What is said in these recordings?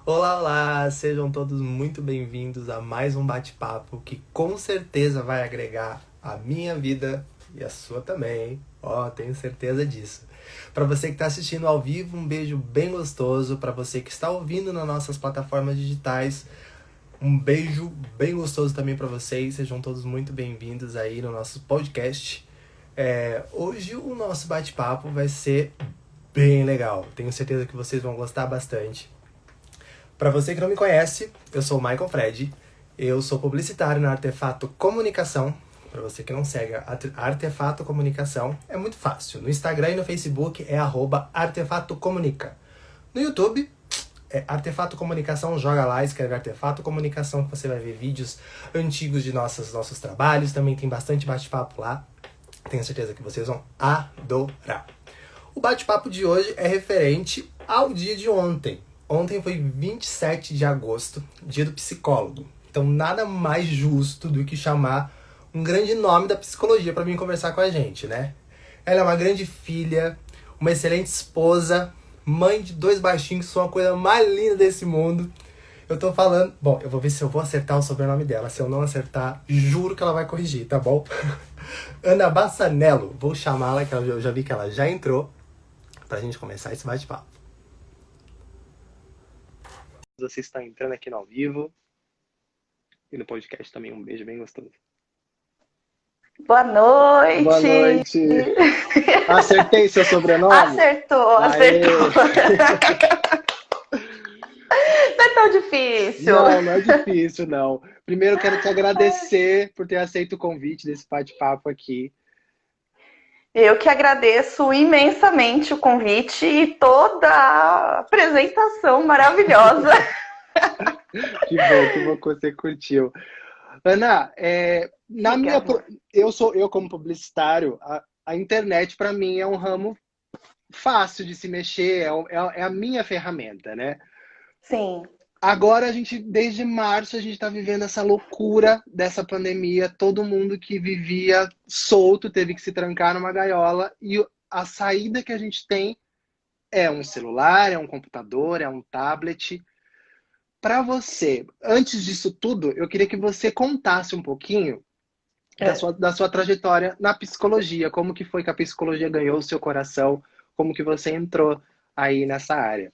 Olá, olá! Sejam todos muito bem-vindos a mais um bate-papo que com certeza vai agregar a minha vida e a sua também, hein? Ó, tenho certeza disso. Para você que está assistindo ao vivo, um beijo bem gostoso. Para você que está ouvindo nas nossas plataformas digitais, um beijo bem gostoso também para vocês. Sejam todos muito bem-vindos aí no nosso podcast. Hoje o nosso bate-papo vai ser bem legal. Tenho certeza que vocês vão gostar bastante. Para você que não me conhece, eu sou o Michael Fred, eu sou publicitário na Artefato Comunicação. Para você que não segue a Artefato Comunicação, é muito fácil. No Instagram e no Facebook é @artefatocomunica. No YouTube é Artefato Comunicação, joga lá, escreve Artefato Comunicação que você vai ver vídeos antigos de nossos trabalhos. Também tem bastante bate-papo lá. Tenho certeza que vocês vão adorar. O bate-papo de hoje é referente ao dia de ontem. Ontem foi 27 de agosto, dia do psicólogo. Então nada mais justo do que chamar um grande nome da psicologia para vir conversar com a gente, né? Ela é uma grande filha, uma excelente esposa, mãe de 2 baixinhos que são a coisa mais linda desse mundo. Eu tô falando... Bom, eu vou ver se eu vou acertar o sobrenome dela. Se eu não acertar, juro que ela vai corrigir, tá bom? Ana Bassanello. Vou chamá-la, que eu já vi que ela já entrou, pra gente começar esse bate-papo. Você está entrando aqui no ao vivo e no podcast também. Um beijo bem gostoso. Boa Boa noite! noite! Acertei seu sobrenome? Acertou, Aê! acertou. Não é tão difícil. Não é difícil, não. Primeiro, quero te agradecer por ter aceito o convite desse bate-papo aqui. Eu que agradeço imensamente o convite e toda a apresentação maravilhosa. Que bom que você curtiu. Ana, Obrigada. eu como publicitário, a internet para mim é um ramo fácil de se mexer, é a minha ferramenta, né? Sim, Agora desde março, a gente está vivendo essa loucura dessa pandemia. Todo mundo que vivia solto teve que se trancar numa gaiola e a saída que a gente tem é um celular, é um computador, é um tablet. Para você, antes disso tudo, eu queria que você contasse um pouquinho da sua trajetória na psicologia. Como que foi que a psicologia ganhou o seu coração? Como que você entrou aí nessa área?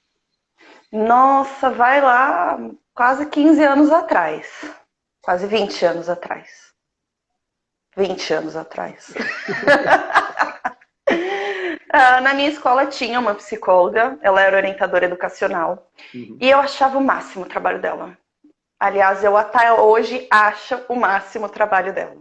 nossa, vai lá quase 15 anos atrás. Quase 20 anos atrás. 20 anos atrás. Na minha escola tinha uma psicóloga, ela era orientadora educacional, Uhum. e eu achava o máximo o trabalho dela. Aliás, eu até hoje acho o máximo o trabalho dela.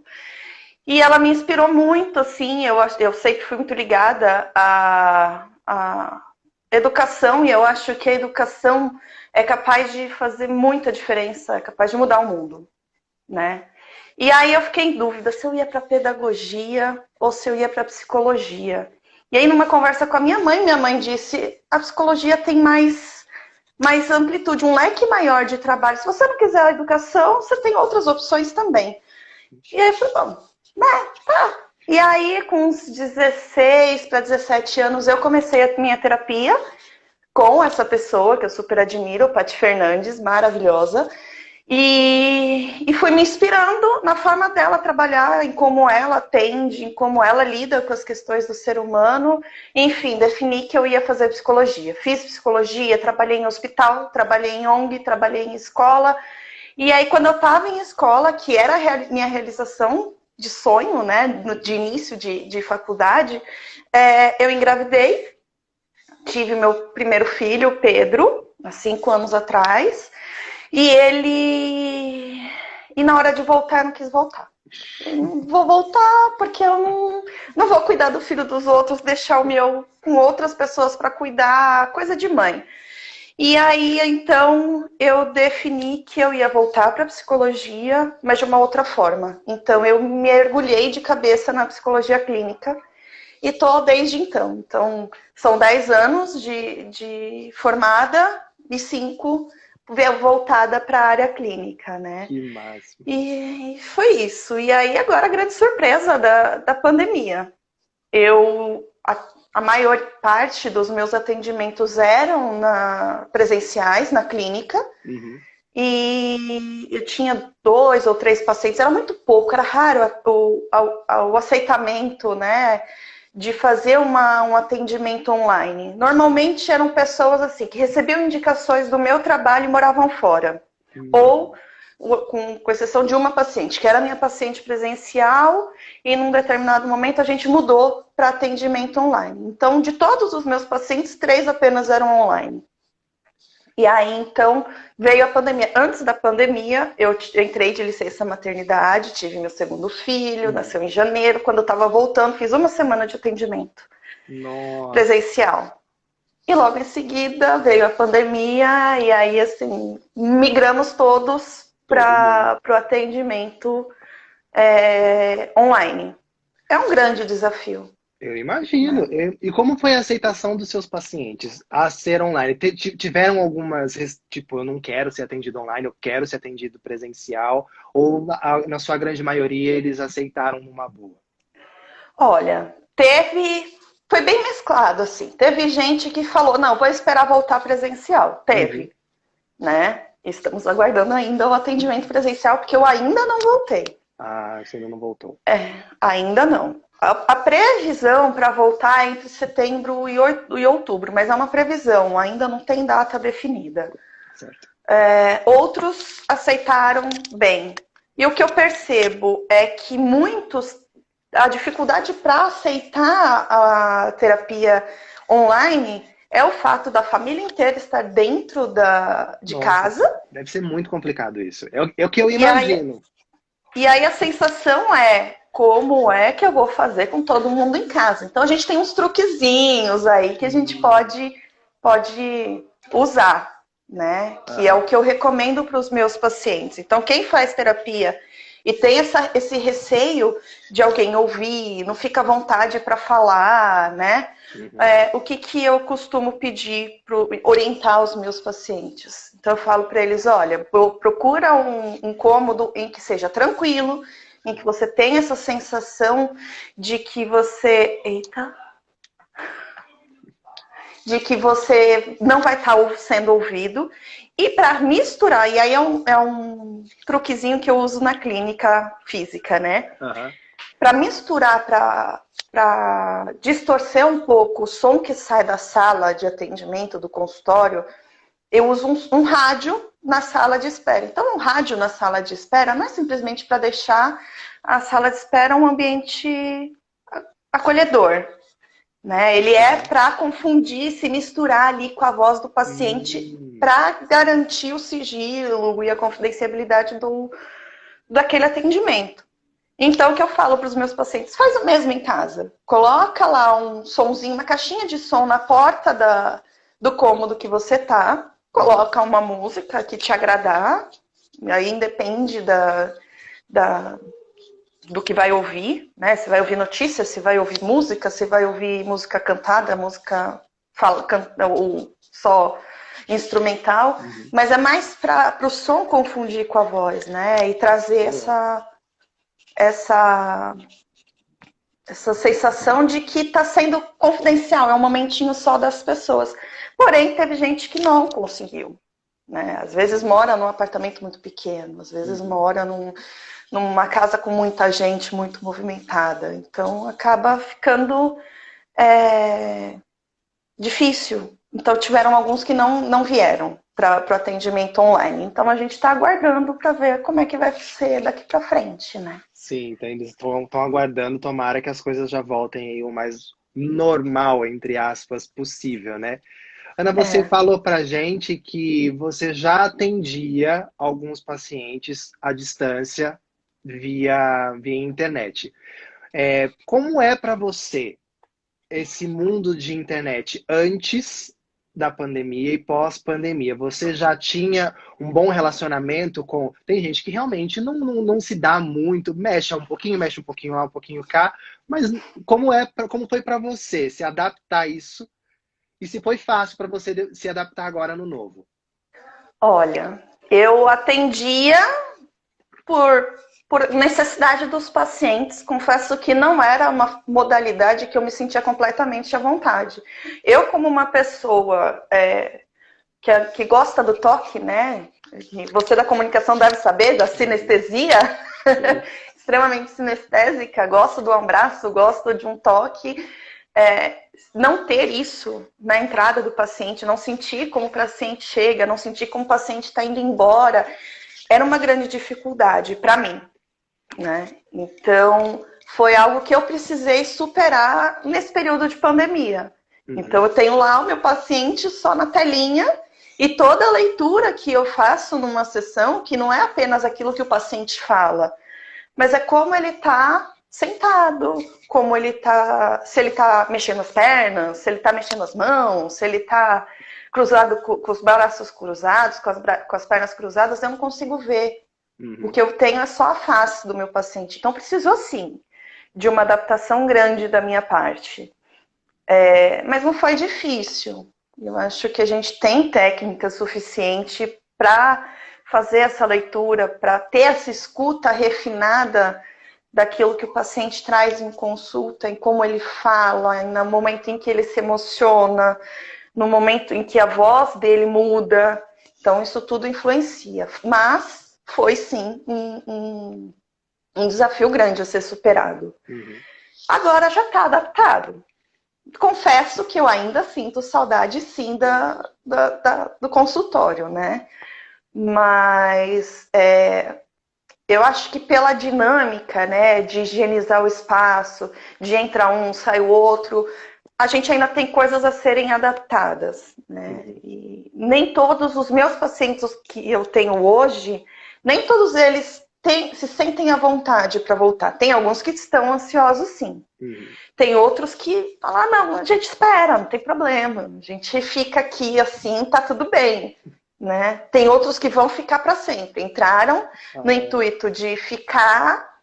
E ela me inspirou muito, assim, eu sempre fui muito ligada à educação, e eu acho que a educação é capaz de fazer muita diferença, é capaz de mudar o mundo, né? E aí eu fiquei em dúvida se eu ia para pedagogia ou se eu ia para psicologia. E aí, numa conversa com a minha mãe disse: a psicologia tem mais amplitude, um leque maior de trabalho. Se você não quiser a educação, você tem outras opções também. E aí eu falei: bom, né, tá. E aí, com uns 16 para 17 anos, eu comecei a minha terapia com essa pessoa que eu super admiro, Paty Fernandes, maravilhosa. E fui me inspirando na forma dela trabalhar, em como ela atende, em como ela lida com as questões do ser humano. Enfim, defini que eu ia fazer psicologia. Fiz psicologia, trabalhei em hospital, trabalhei em ONG, trabalhei em escola. E aí, quando eu estava em escola, que era a minha realização de sonho, né, de início de faculdade, eu engravidei, tive meu primeiro filho, Pedro, há 5 anos atrás. E ele. E na hora de voltar, eu não quis voltar. Eu não vou voltar porque eu não vou cuidar do filho dos outros, deixar o meu com outras pessoas para cuidar, coisa de mãe. E aí, então, eu defini que eu ia voltar para a psicologia, mas de uma outra forma. Então, eu mergulhei de cabeça na psicologia clínica e tô desde então. Então, são 10 anos de formada e 5 voltada para a área clínica, né? Que máximo. E foi isso. E aí, agora, a grande surpresa da pandemia. Eu a maior parte dos meus atendimentos eram presenciais, na clínica. Uhum. E eu tinha 2 ou 3 pacientes, era muito pouco, era raro o aceitamento, né, de fazer um atendimento online. Normalmente eram pessoas assim que recebiam indicações do meu trabalho e moravam fora. Ou, com exceção de uma paciente, que era minha paciente presencial, e num determinado momento a gente mudou para atendimento online. Então, de todos os meus pacientes, 3 apenas eram online. E aí, então, veio a pandemia. Antes da pandemia, eu entrei de licença maternidade, tive meu segundo filho, nasceu em janeiro. Quando eu estava voltando, fiz 1 semana de atendimento presencial. E logo em seguida veio a pandemia e aí, assim, migramos todos para o atendimento online. É um grande desafio. Eu imagino. E como foi a aceitação dos seus pacientes a ser online? Tiveram algumas, tipo, eu não quero ser atendido online, eu quero ser atendido presencial, ou na sua grande maioria eles aceitaram numa boa? Olha, foi bem mesclado, assim. Teve gente que falou, não, vou esperar voltar presencial. Teve, né? Estamos aguardando ainda o atendimento presencial, porque eu ainda não voltei. Ah, você ainda não voltou. Ainda não. A previsão para voltar é entre setembro e outubro, mas é uma previsão, ainda não tem data definida. Certo. Outros aceitaram bem. E o que eu percebo é que a dificuldade para aceitar a terapia online é o fato da família inteira estar dentro de casa. Deve ser muito complicado isso. É o que eu imagino. E aí a sensação é, como é que eu vou fazer com todo mundo em casa? Então a gente tem uns truquezinhos aí que a gente pode usar, né? Que é o que eu recomendo para os meus pacientes. Então quem faz terapia e tem esse receio de alguém ouvir, não fica à vontade para falar, né? O que eu costumo pedir para orientar os meus pacientes? Então eu falo para eles, olha, procura um cômodo em que seja tranquilo, em que você tenha essa sensação de que você... de que você não vai estar sendo ouvido. E para misturar, e aí é um truquezinho que eu uso na clínica física, né? Para misturar, para distorcer um pouco o som que sai da sala de atendimento, do consultório, eu uso um rádio na sala de espera. Então, um rádio na sala de espera não é simplesmente para deixar a sala de espera um ambiente acolhedor, né? Ele é para confundir, se misturar ali com a voz do paciente para garantir o sigilo e a confidencialidade daquele atendimento. Então, o que eu falo para os meus pacientes? Faz o mesmo em casa. Coloca lá um sonzinho, uma caixinha de som na porta do cômodo que você tá. Coloca uma música que te agradar. Aí independe do que vai ouvir, né? Se vai ouvir notícias, se vai ouvir música, se vai ouvir música cantada, música ou só instrumental. Mas é mais para o som confundir com a voz, né? E trazer essa sensação de que está sendo confidencial, é um momentinho só das pessoas. Porém, teve gente que não conseguiu, né? Às vezes mora num apartamento muito pequeno, às vezes mora numa casa com muita gente, muito movimentada. Então, acaba ficando difícil. Então, tiveram alguns que não vieram para o atendimento online. Então, a gente está aguardando para ver como é que vai ser daqui para frente, né? Sim, então eles estão aguardando, tomara que as coisas já voltem aí o mais normal, entre aspas, possível, né? Ana, você falou pra gente que você já atendia alguns pacientes à distância via internet. Como é para você esse mundo de internet antes da pandemia e pós-pandemia? Você já tinha um bom relacionamento com... Tem gente que realmente não se dá muito, mexe um pouquinho lá, um pouquinho cá, mas como foi para você se adaptar a isso e se foi fácil para você se adaptar agora no novo? Olha, eu atendia por por necessidade dos pacientes. Confesso que não era uma modalidade que eu me sentia completamente à vontade. Eu, como uma pessoa que gosta do toque, né? Você da comunicação deve saber, da sinestesia, extremamente sinestésica, gosto do abraço, gosto de um toque. Não ter isso na entrada do paciente, não sentir como o paciente chega, não sentir como o paciente está indo embora, era uma grande dificuldade para mim, né? Então, foi algo que eu precisei superar nesse período de pandemia. Então, eu tenho lá o meu paciente só na telinha e toda a leitura que eu faço numa sessão, que não é apenas aquilo que o paciente fala, mas é como ele está sentado, como ele tá, se ele está mexendo as pernas, se ele está mexendo as mãos, se ele está cruzado com os braços cruzados, com as pernas cruzadas, eu não consigo ver. O que eu tenho é só a face do meu paciente. Então, precisou, sim, de uma adaptação grande da minha parte. Mas não foi difícil. Eu acho que a gente tem técnica suficiente para fazer essa leitura, para ter essa escuta refinada daquilo que o paciente traz em consulta, em como ele fala, no momento em que ele se emociona, no momento em que a voz dele muda. Então, isso tudo influencia. Mas foi, sim, um desafio grande a ser superado. Agora já está adaptado. Confesso que eu ainda sinto saudade, sim, do consultório, né? Mas eu acho que pela dinâmica, né, de higienizar o espaço, de entrar um, sai o outro, a gente ainda tem coisas a serem adaptadas, né? E nem todos os meus pacientes que eu tenho hoje, nem todos eles se sentem à vontade para voltar. Tem alguns que estão ansiosos, sim. Tem outros que falam, não, a gente espera, não tem problema. A gente fica aqui assim, tá tudo bem. Né? Tem outros que vão ficar para sempre. Entraram no intuito de ficar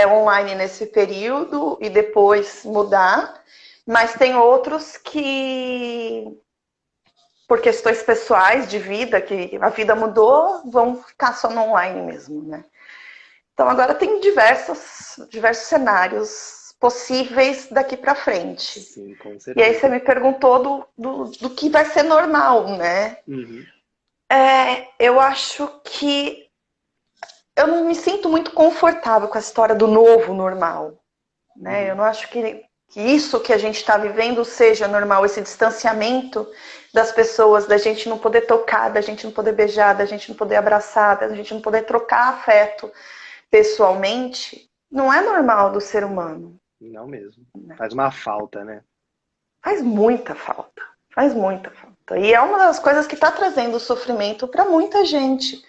online nesse período e depois mudar. Mas tem outros que, por questões pessoais de vida, que a vida mudou, vão ficar só no online mesmo, né? Então agora tem diversos cenários possíveis daqui para frente. Sim, com certeza. E aí você me perguntou do que vai ser normal, né? Eu acho que eu não me sinto muito confortável com a história do novo normal, né? Eu não acho que isso que a gente está vivendo seja normal, esse distanciamento das pessoas, da gente não poder tocar, da gente não poder beijar, da gente não poder abraçar, da gente não poder trocar afeto pessoalmente, não é normal do ser humano. Não mesmo. Faz uma falta, né? Faz muita falta. Faz muita falta. E é uma das coisas que está trazendo sofrimento para muita gente,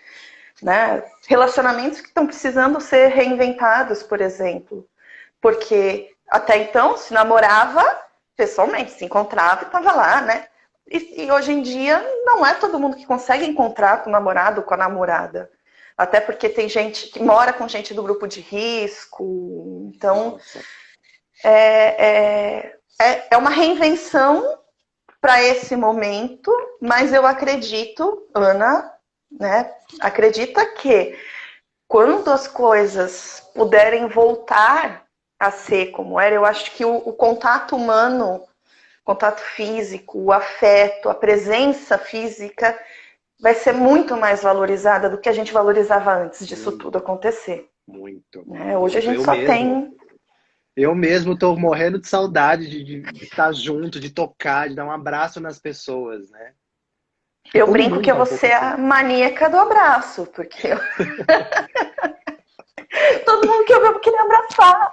né? Relacionamentos que estão precisando ser reinventados, por exemplo. Porque até então se namorava pessoalmente, se encontrava e estava lá, né? E hoje em dia não é todo mundo que consegue encontrar com o namorado ou com a namorada. Até porque tem gente que mora com gente do grupo de risco. Então, é uma reinvenção para esse momento, mas eu acredito, Ana, né, acredita que quando as coisas puderem voltar a ser como era, eu acho que o contato humano, contato físico, o afeto, a presença física vai ser muito mais valorizada do que a gente valorizava antes disso tudo acontecer. Muito. Né? Hoje a gente só tem... Eu mesmo tô morrendo de saudade de estar junto, de tocar, de dar um abraço nas pessoas, né? Eu brinco que você é a maníaca do abraço, porque todo mundo que eu vejo queria abraçar.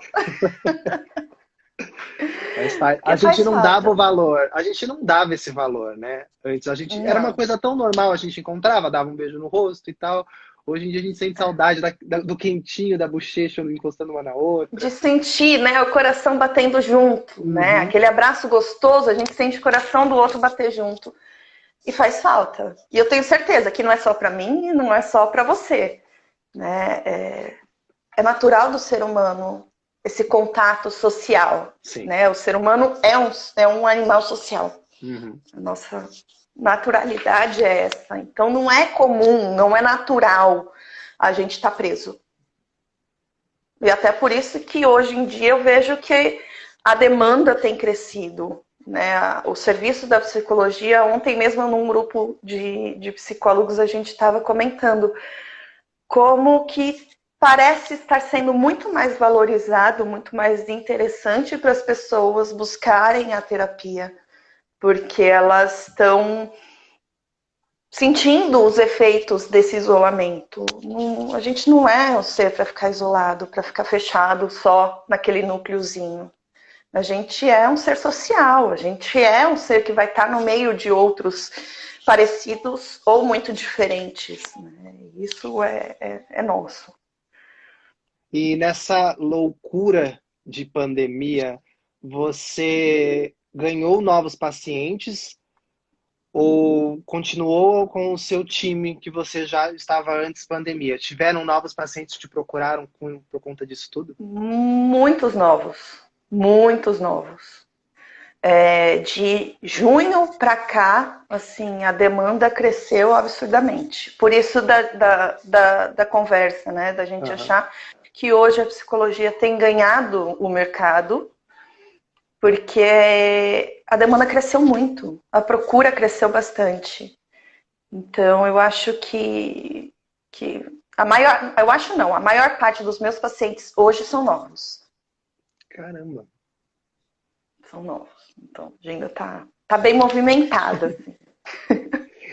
A gente não dava o valor, a gente não dava esse valor, né? Antes era uma coisa tão normal, a gente encontrava, dava um beijo no rosto e tal. Hoje em dia a gente sente saudade do quentinho, da bochecha encostando uma na outra. De sentir, né, o coração batendo junto, né? Aquele abraço gostoso, a gente sente o coração do outro bater junto. E faz falta. E eu tenho certeza que não é só para mim e não é só para você. Né? É natural do ser humano esse contato social. Né? O ser humano é um animal social. A nossa naturalidade é essa. Então não é comum, não é natural a gente estar preso. E até por isso que hoje em dia eu vejo que a demanda tem crescido, né? O serviço da psicologia, ontem mesmo num grupo de psicólogos a gente estava comentando como que parece estar sendo muito mais valorizado, muito mais interessante para as pessoas buscarem a terapia, porque elas estão sentindo os efeitos desse isolamento. A gente não é um ser para ficar isolado, para ficar fechado só naquele núcleozinho. A gente é um ser social, a gente é um ser que vai estar no meio de outros parecidos ou muito diferentes. Né? Isso é nosso. E nessa loucura de pandemia, você ganhou novos pacientes ou continuou com o seu time que você já estava antes da pandemia? Tiveram novos pacientes que te procuraram por conta disso tudo? Muitos novos, muitos novos. De junho para cá, assim, a demanda cresceu absurdamente. Por isso da conversa, né? Da gente achar que hoje a psicologia tem ganhado o mercado, porque a demanda cresceu muito, a procura cresceu bastante. Então, eu acho que a maior parte dos meus pacientes hoje são novos. Caramba! São novos. Então, a agenda tá bem movimentada. Assim.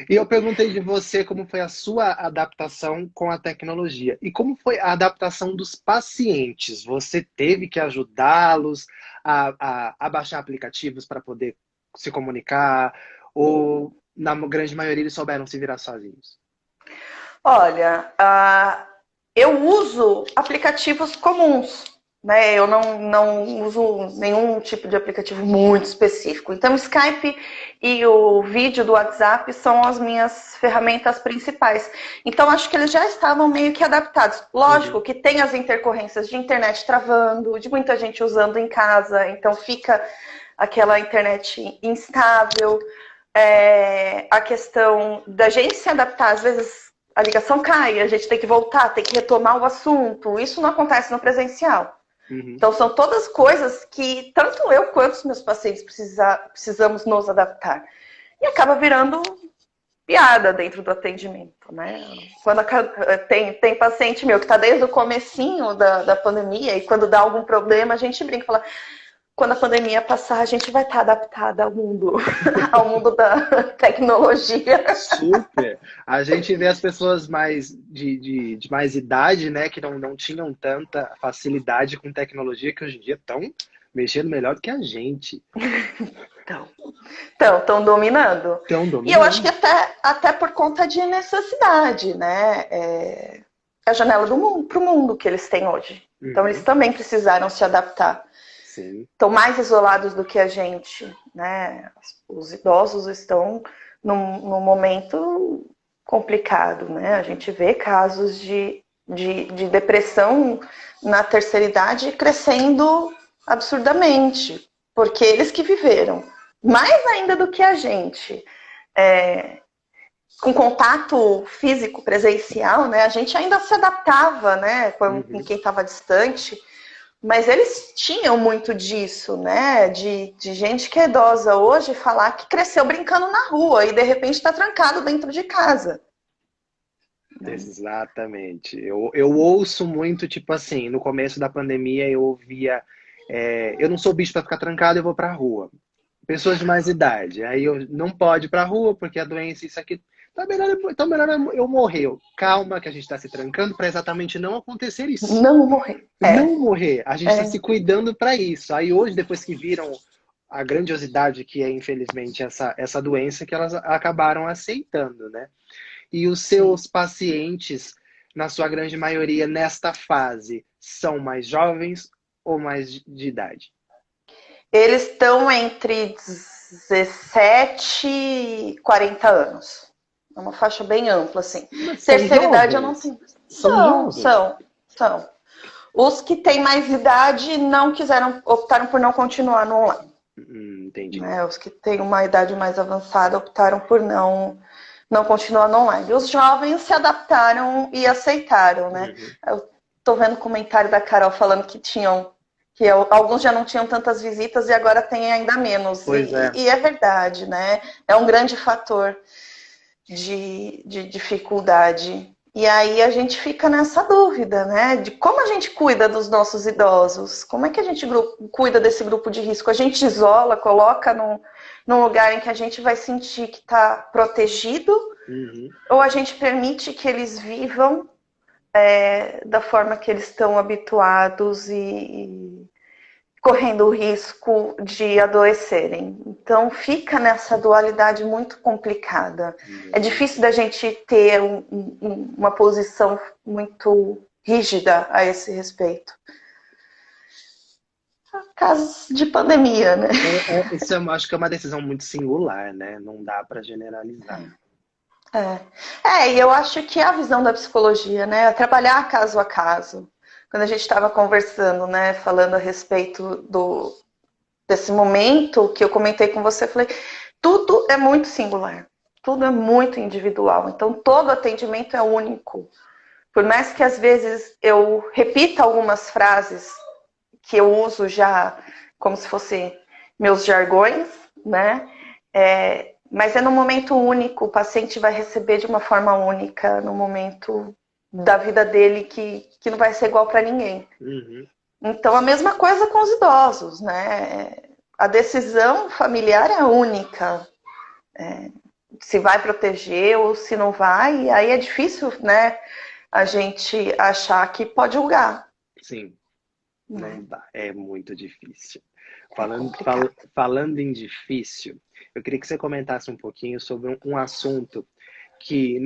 E eu perguntei de você como foi a sua adaptação com a tecnologia. E como foi a adaptação dos pacientes? Você teve que ajudá-los a baixar aplicativos para poder se comunicar? Ou, na grande maioria, eles souberam se virar sozinhos? Olha, eu uso aplicativos comuns. Né? Eu não uso nenhum tipo de aplicativo muito específico. Então, o Skype e o vídeo do WhatsApp são as minhas ferramentas principais. Então, acho que eles já estavam meio que adaptados. Lógico que tem as intercorrências de internet travando, de muita gente usando em casa, então fica aquela internet instável. A questão da gente se adaptar, às vezes a ligação cai, a gente tem que voltar, tem que retomar o assunto. Isso não acontece no presencial. Então, são todas coisas que tanto eu quanto os meus pacientes precisamos nos adaptar. E acaba virando piada dentro do atendimento, né? Quando tem paciente meu que está desde o comecinho da pandemia e quando dá algum problema, a gente brinca e fala, quando a pandemia passar, a gente vai estar adaptada ao mundo, ao mundo da tecnologia. Super! A gente vê as pessoas de mais idade, né, que não tinham tanta facilidade com tecnologia, que hoje em dia estão mexendo melhor do que a gente. Estão dominando. Estão dominando. E eu acho que até por conta de necessidade, né? É a janela para o mundo que eles têm hoje. Então, eles também precisaram se adaptar. Estão mais isolados do que a gente, né? Os idosos estão num momento complicado, né? A gente vê casos de depressão na terceira idade crescendo absurdamente, porque eles que viveram mais ainda do que a gente, com contato físico presencial, né? A gente ainda se adaptava, né? Com quem estava distante. Mas eles tinham muito disso, né? De gente que é idosa hoje falar que cresceu brincando na rua e de repente está trancado dentro de casa. Exatamente. Eu ouço muito, tipo assim, no começo da pandemia eu ouvia, eu não sou bicho para ficar trancado, eu vou pra rua. Pessoas de mais idade. Aí eu não pode ir pra rua porque a doença, isso aqui. Então melhor eu morrer. Calma, que a gente está se trancando para exatamente não acontecer isso. Não morrer. Não morrer. A gente está se cuidando para isso. Aí hoje, depois que viram a grandiosidade que é, infelizmente, essa doença, que elas acabaram aceitando, né? E os seus pacientes, na sua grande maioria, nesta fase, são mais jovens ou mais de idade? Eles estão entre 17 e 40 anos. É uma faixa bem ampla, assim. Terceira idade eu não tenho. São. Os que têm mais idade não optaram por não continuar no online. Entendi. Né? Os que têm uma idade mais avançada optaram por não continuar no online. Os jovens se adaptaram e aceitaram, né? tô vendo comentário da Carol falando que alguns já não tinham tantas visitas e agora tem ainda menos. E é verdade, né? É um grande fator de dificuldade. E aí a gente fica nessa dúvida, né? De como a gente cuida dos nossos idosos. Como é que a gente cuida desse grupo de risco? A gente isola, coloca num lugar em que a gente vai sentir que está protegido? Ou a gente permite que eles vivam da forma que eles estão habituados e correndo o risco de adoecerem. Então fica nessa dualidade muito complicada. É difícil da gente ter uma posição muito rígida a esse respeito. Casos de pandemia, né? Isso acho que é uma decisão muito singular, né? Não dá para generalizar. E eu acho que a visão da psicologia, né, é trabalhar caso a caso. Quando a gente estava conversando, né, falando a respeito desse momento que eu comentei com você, eu falei, tudo é muito singular, tudo é muito individual, então todo atendimento é único. Por mais que às vezes eu repita algumas frases que eu uso já como se fossem meus jargões, né, mas é num momento único, o paciente vai receber de uma forma única, no momento da vida dele que não vai ser igual para ninguém. Então, a mesma coisa com os idosos, né? A decisão familiar é única. Se vai proteger ou se não vai, e aí é difícil, né, a gente achar que pode julgar. Sim, não dá, é muito difícil. Complicado. Falando em difícil, eu queria que você comentasse um pouquinho sobre um assunto que,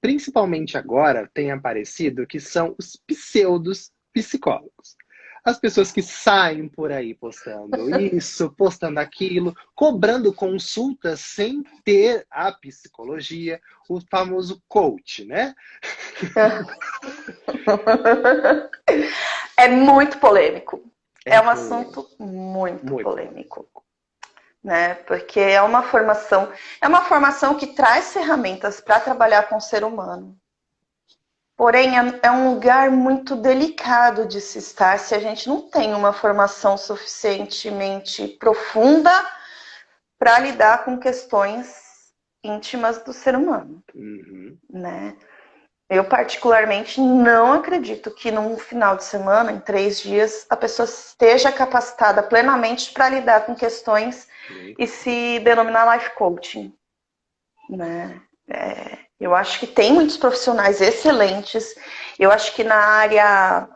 principalmente agora, tem aparecido, que são os pseudos psicólogos. As pessoas que saem por aí postando isso, postando aquilo, cobrando consultas sem ter a psicologia, o famoso coach, né? É muito polêmico. É um assunto muito polêmico. Né? Porque é uma formação que traz ferramentas para trabalhar com o ser humano. Porém, é um lugar muito delicado de se estar se a gente não tem uma formação suficientemente profunda para lidar com questões íntimas do ser humano. Né? Eu, particularmente, não acredito que num final de semana, em 3 dias, a pessoa esteja capacitada plenamente para lidar com questões e se denominar life coaching. Né? Eu acho que tem muitos profissionais excelentes. Eu acho que na área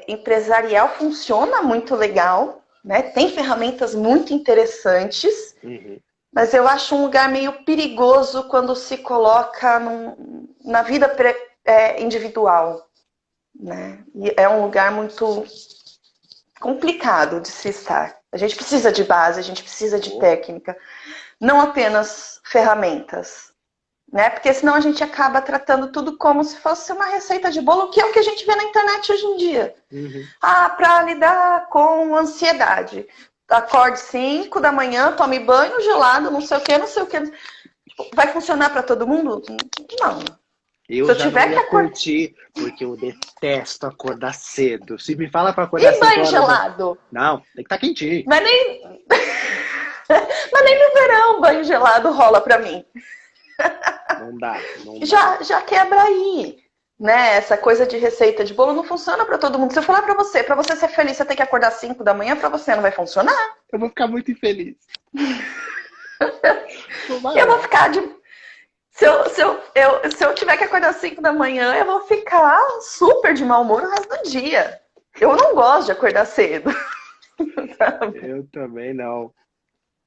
empresarial funciona muito legal. Né? Tem ferramentas muito interessantes. Mas eu acho um lugar meio perigoso quando se coloca na vida individual. Né? E é um lugar muito complicado de se estar. A gente precisa de base, a gente precisa de técnica, não apenas ferramentas. Né? Porque senão a gente acaba tratando tudo como se fosse uma receita de bolo, que é o que a gente vê na internet hoje em dia. Para lidar com ansiedade. Acorde 5 da manhã, tome banho gelado, não sei o que, não sei o que. Vai funcionar para todo mundo? Não. Eu já não ia curtir, porque eu detesto acordar cedo. Se me fala para acordar cedo... E banho gelado? Não, tem que estar quentinho. Mas nem no verão banho gelado rola para mim. Não dá. Já quebra aí. Né? Essa coisa de receita de bolo não funciona para todo mundo. Se eu falar para você ser feliz, você tem que acordar 5 da manhã, para você não vai funcionar. Eu vou ficar muito infeliz. Eu vou ficar de... Se eu tiver que acordar 5 da manhã, eu vou ficar super de mau humor o resto do dia. Eu não gosto de acordar cedo. Eu também não.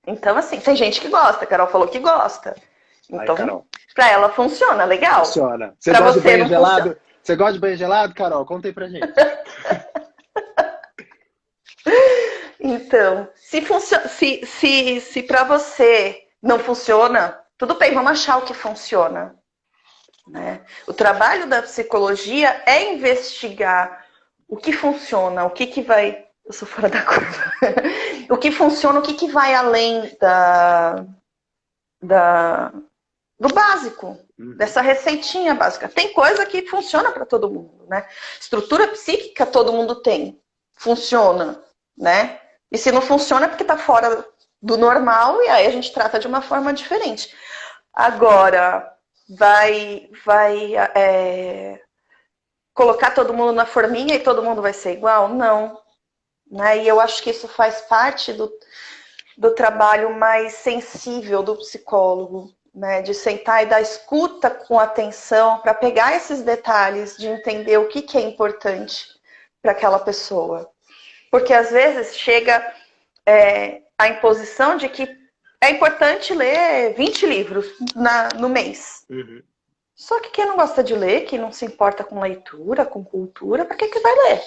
Então, assim, tem gente que gosta. A Carol falou que gosta. Então, pra ela funciona, legal. Funciona. Você gosta de banho gelado? Você gosta de banho gelado, Carol? Conta aí pra gente. Então, se pra você não funciona, tudo bem, vamos achar o que funciona. Né? O trabalho da psicologia é investigar o que funciona, o que vai... Eu sou fora da curva. O que funciona, o que vai além da do básico, dessa receitinha básica. Tem coisa que funciona para todo mundo, né? Estrutura psíquica todo mundo tem, funciona, né? E se não funciona é porque está fora do normal e aí a gente trata de uma forma diferente. Agora, vai colocar todo mundo na forminha e todo mundo vai ser igual? Não. Né? E eu acho que isso faz parte do trabalho mais sensível do psicólogo, né? De sentar e dar escuta com atenção para pegar esses detalhes, de entender o que é importante para aquela pessoa. Porque às vezes chega a imposição de que é importante ler 20 livros no mês. Só que quem não gosta de ler, quem não se importa com leitura, com cultura, para que vai ler?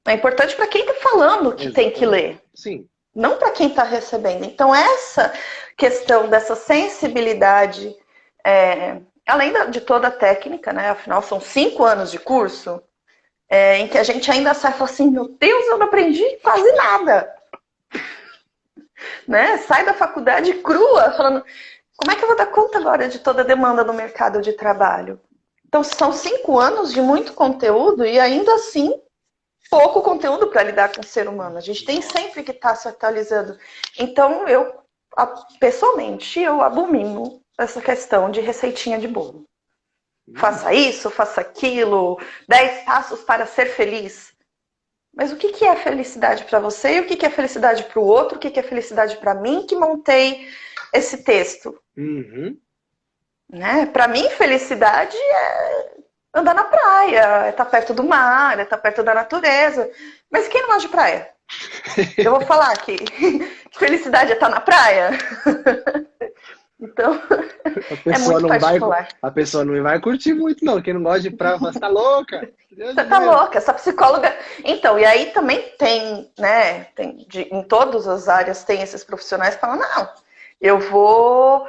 É importante para quem está falando que tem que ler. Sim. Não para quem está recebendo. Então, essa questão dessa sensibilidade, além de toda a técnica, né? Afinal, são 5 anos de curso, em que a gente ainda sai e fala assim, meu Deus, eu não aprendi quase nada. Né? Sai da faculdade crua, falando, como é que eu vou dar conta agora de toda a demanda no mercado de trabalho? Então, são 5 anos de muito conteúdo e ainda assim, pouco conteúdo para lidar com o ser humano. A gente tem sempre que estar se atualizando. Então, pessoalmente, eu abomino essa questão de receitinha de bolo. Faça isso, faça aquilo, 10 passos para ser feliz. Mas o que é felicidade para você e o que é felicidade para o outro? O que é felicidade para mim que montei esse texto? Né? Para mim, felicidade é andar na praia, é estar perto do mar, é estar perto da natureza. Mas quem não gosta de praia? Eu vou falar que felicidade é estar na praia? Então, é muito particular. A pessoa não vai curtir muito, não. Quem não gosta de praia, você tá louca? Você tá louca, essa psicóloga... Então, e aí também tem, né, em todas as áreas tem esses profissionais que falam, não, eu vou...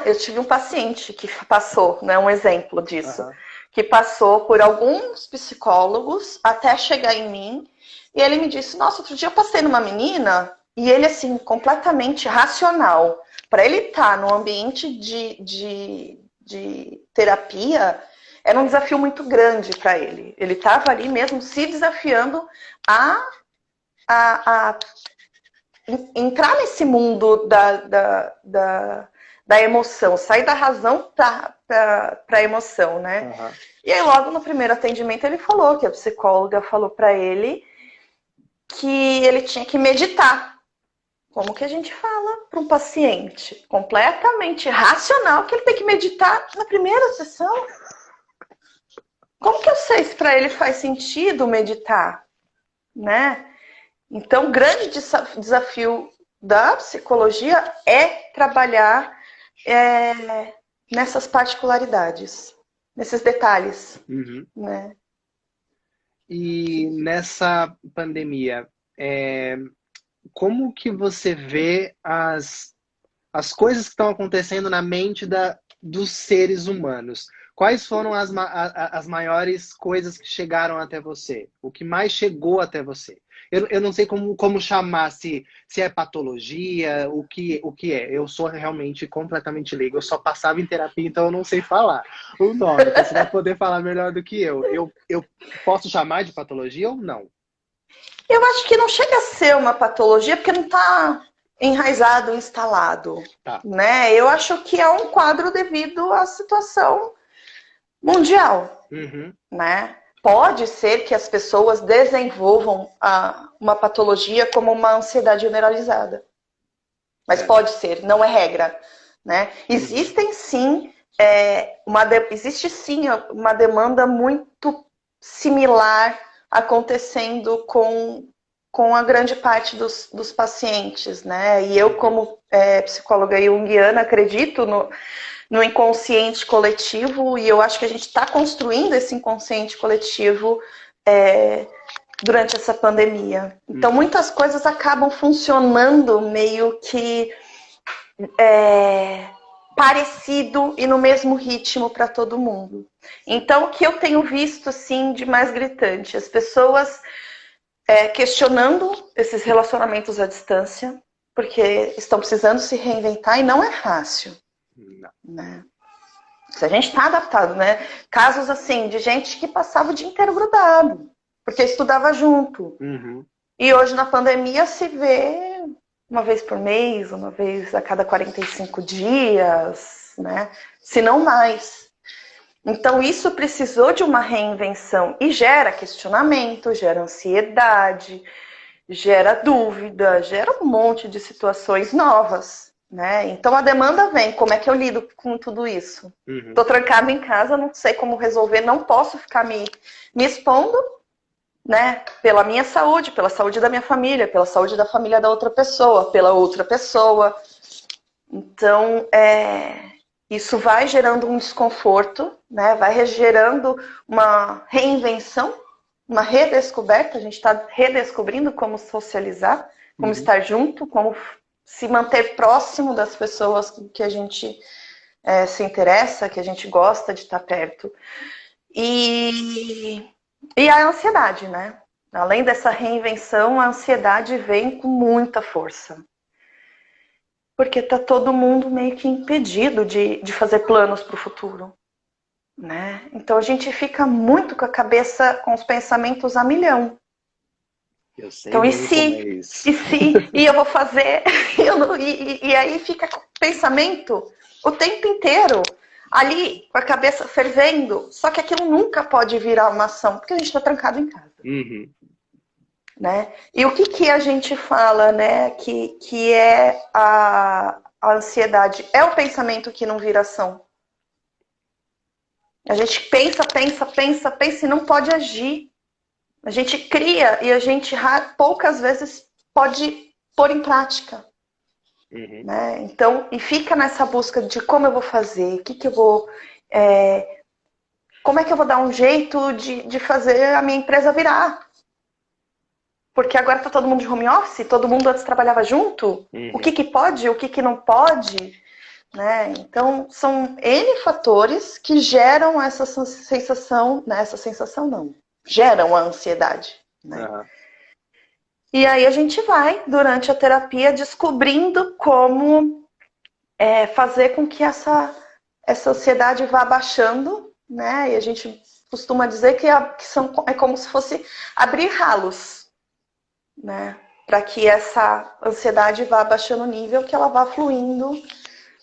eu tive um paciente que passou, né, um exemplo disso, que passou por alguns psicólogos até chegar em mim, e ele me disse, nossa, outro dia eu passei numa menina, e ele, assim, completamente racional. Para ele estar no ambiente de terapia, era um desafio muito grande para ele. Ele estava ali mesmo se desafiando a entrar nesse mundo da emoção, sair da razão para a emoção, né? E aí, logo no primeiro atendimento, ele falou que a psicóloga falou para ele que ele tinha que meditar. Como que a gente fala para um paciente completamente racional que ele tem que meditar na primeira sessão? Como que eu sei se para ele faz sentido meditar? Né? Então, o grande desafio da psicologia é trabalhar nessas particularidades, nesses detalhes. Né? E nessa pandemia, como que você vê as coisas que estão acontecendo na mente dos seres humanos? Quais foram as maiores coisas que chegaram até você? O que mais chegou até você? Eu não sei como chamar, se é patologia, o que é. Eu sou realmente completamente leigo. Eu só passava em terapia, então eu não sei falar o nome. Então você vai poder falar melhor do que eu. Eu posso chamar de patologia ou não? Eu acho que não chega a ser uma patologia, porque não está enraizado, instalado. Né? Eu acho que é um quadro devido à situação mundial. Né? Pode ser que as pessoas desenvolvam uma patologia como uma ansiedade generalizada. Mas pode ser, não é regra. Né? Existem sim, existe sim uma demanda muito similar acontecendo com a grande parte dos pacientes, né? E eu, como psicóloga junguiana, acredito no inconsciente coletivo, e eu acho que a gente está construindo esse inconsciente coletivo durante essa pandemia. Então, muitas coisas acabam funcionando meio que parecido e no mesmo ritmo para todo mundo. Então, o que eu tenho visto, assim, de mais gritante, as pessoas questionando esses relacionamentos à distância, porque estão precisando se reinventar e não é fácil, Não. né? Se a gente está adaptado, né? Casos assim, de gente que passava o dia inteiro grudado, porque estudava junto. Uhum. E hoje na pandemia se vê uma vez por mês, uma vez a cada 45 dias, né? Se não mais. Então isso precisou de uma reinvenção e gera questionamento, gera ansiedade, gera dúvida, gera um monte de situações novas, né? Então a demanda vem, como é que eu lido com tudo isso? Uhum. Tô trancada em casa, não sei como resolver, não posso ficar me expondo, né? Pela minha saúde, pela saúde da minha família, pela saúde da família da outra pessoa, pela outra pessoa. Então, isso vai gerando um desconforto, né? Vai gerando uma reinvenção, uma redescoberta. A gente está redescobrindo como socializar, como estar junto, como se manter próximo das pessoas que a gente se interessa, que a gente gosta de estar perto. E a ansiedade, né? Além dessa reinvenção, a ansiedade vem com muita força. Porque tá todo mundo meio que impedido de fazer planos para o futuro, né? Então a gente fica muito com a cabeça, com os pensamentos a milhão. Eu sei Então, bem como é isso. e eu vou fazer, e aí fica com o pensamento o tempo inteiro, ali, com a cabeça fervendo, só que aquilo nunca pode virar uma ação, porque a gente está trancado em casa. Uhum. Né? E o que a gente fala, né, que é a ansiedade? É o pensamento que não vira ação. A gente pensa e não pode agir. A gente cria e a gente poucas vezes pode pôr em prática. Uhum. Né? Então, e fica nessa busca de como eu vou fazer, o que eu vou... como é que eu vou dar um jeito de fazer a minha empresa virar? Porque agora está todo mundo de home office, todo mundo antes trabalhava junto. Uhum. O que pode, o que não pode, né? Então, são N fatores que geram essa sensação, né? Essa sensação não, geram a ansiedade, né? Uhum. E aí a gente vai, durante a terapia, descobrindo como fazer com que essa ansiedade vá baixando, né? E a gente costuma dizer que é como se fosse abrir ralos, né? Para que essa ansiedade vá baixando o nível, que ela vá fluindo